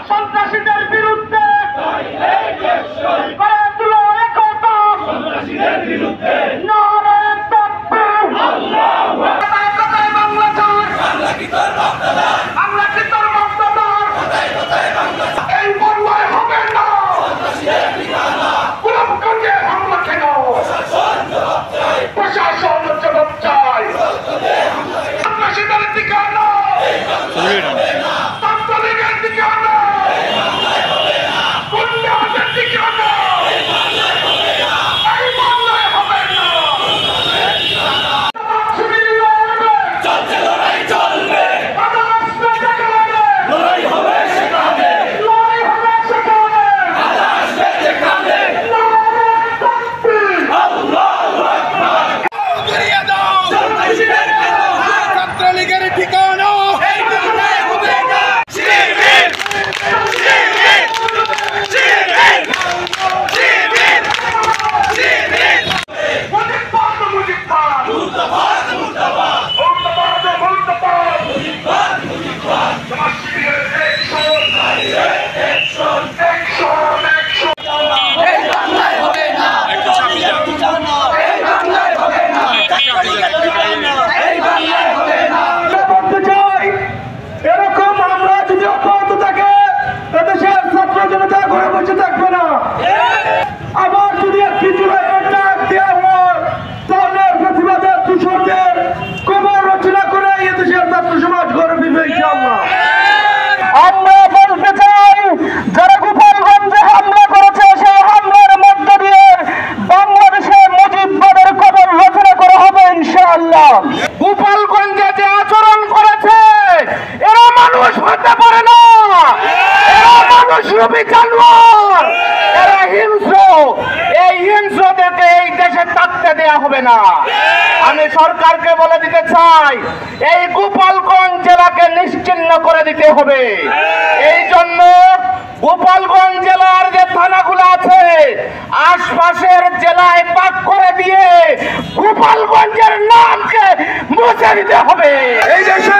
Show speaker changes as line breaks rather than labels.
সন্ত্রাসীদের বিরুদ্ধে গড়ে তুলো একতা, সন্ত্রাসীদের বিরুদ্ধে নারায়ে তাকবীর, আল্লাহু আকবার। কোথায় বাংলা চাই, বাংলা কি তোর রক্তদান, বাংলা কি তোর রক্তদান, কোথায় বাংলা এই বাংলায় হবে না সন্ত্রাসীদের ঠিকানা। গোলামগঞ্জে হামলা কেন, প্রশাসন জবাব চাই, সন্ত্রাসীদের ঠিকানা ছাত্রলীগের ঠিকানা, গুন্ডাদের ঠিকানা এই বাংলায় হবে না। চলছে লড়াই, চলবে লড়াই হবে সেখানে, লড়াই হবে সেখানে, বাধা আসবে যেখানে। আল্লাহু আকবার। ঘুরিয়ে দাও সন্ত্রাসীদের ছাত্রলীগের ঠিকানা এই বাংলায় হবে না। শিবির শিবির শিবির শিবির শিবির মুজিবাদ মুজিবাদ মুর্দাবাদ মুর্দাবাদ মুর্দাবাদ মুর্দাবাদ মুজিবাদ মুজিবাদ। সমাজ শিবিরের অ্যাকশন অ্যাকশন অ্যাকশন অ্যাকশন। এই বাংলায় হবে না ঠিকানা, এই বাংলায় হবে না ছাত্রলীগের ঠিকানা, এই বাংলায় হবে না। বলতে চাই, এরকম আমরা যদি অব্যাহত থাকে এদেশের ছাত্র জনতা ঘরে বসে থাকবে না। আবার যদি একটি জুলাইয়ের ডাক দেওয়া হয় তাহলে প্রতিবাদের দূষণদের কবর রচনা করে এদেশের ছাত্র সমাজ ঘরে ফিরবে ইনশাআল্লাহ। আমরা বলতে চাই, যারা গোপালগঞ্জে হামলা করেছে সেই হামলার মধ্য দিয়ে বাংলাদেশে মুজিববাদের কবর রচনা করা হবে ইনশাআল্লাহ। গোপালগঞ্জে যে আচরণ করেছে এরা মানুষ হতে পারে না, এরা মানুষ রূপী জানোয়ার, এরা হিংস্র। এই হিংস্রদেরকে এই দেশে থাকতে দেয়া হবে না। আমি সরকারকে বলে দিতে চাই, এই গোপালগঞ্জ জেলাকে নিশ্চিহ্ন করে দিতে হবে। এই জন্য গোপালগঞ্জ জেলার যে থানাগুলো আছে আশপাশের জেলায় ভাগ করে দিয়ে গোপালগঞ্জের নামকে মুছে দিতে হবে। এই দেশে